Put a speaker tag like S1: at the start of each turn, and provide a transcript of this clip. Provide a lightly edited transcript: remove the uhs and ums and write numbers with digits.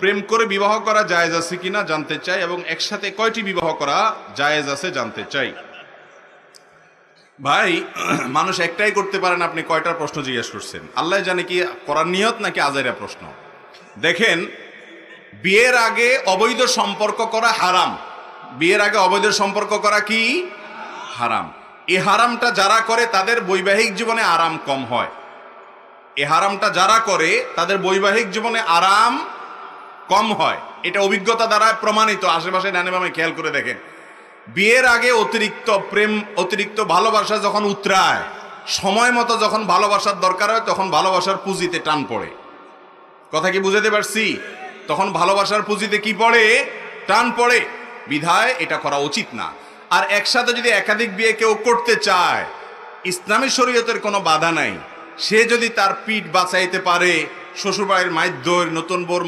S1: প্রেম করে বিবাহ করা জায়েজ আছে কিনা জানতে চাই, এবং একসাথে কয়টি বিবাহ করা জায়েজ আছে জানতে চাই। ভাই, মানুষ একটাই করতে পারেন, আপনি কয়টার প্রশ্ন জিজ্ঞেস করছেন আল্লাহ জানে, কি করার নিয়ত নাকি আজাইরা প্রশ্ন। দেখেন, বিয়ের আগে অবৈধ সম্পর্ক করা হারাম। বিয়ের আগে অবৈধ সম্পর্ক করা কি হারাম। এই হারামটা যারা করে তাদের বৈবাহিক জীবনে আরাম কম হয়। এই হারামটা যারা করে তাদের বৈবাহিক জীবনে আরাম কম হয়, এটা অভিজ্ঞতা দ্বারা প্রমাণিত। আশেপাশে ডানে বামে খেয়াল করে দেখেন, বিয়ের আগে অতিরিক্ত প্রেম, অতিরিক্ত ভালোবাসা যখন উতরায়, সময় মতো যখন ভালোবাসার দরকার হয়, তখন ভালোবাসার পুঁজিতে টান পড়ে। কথা কি বুঝাতে পারছি? তখন ভালোবাসার পুঁজিতে কি পড়ে? টান পড়ে। বিধায় এটা করা উচিত না। আর একসাথে যদি একাধিক বিয়ে কেউ করতে চায়, ইসলামী শরীয়তের কোনো বাধা নাই। সে যদি তার পিঠ বাঁচাইতে পারে, শ্বশুরবাড়ির মাইদ্যর, নতুন বউর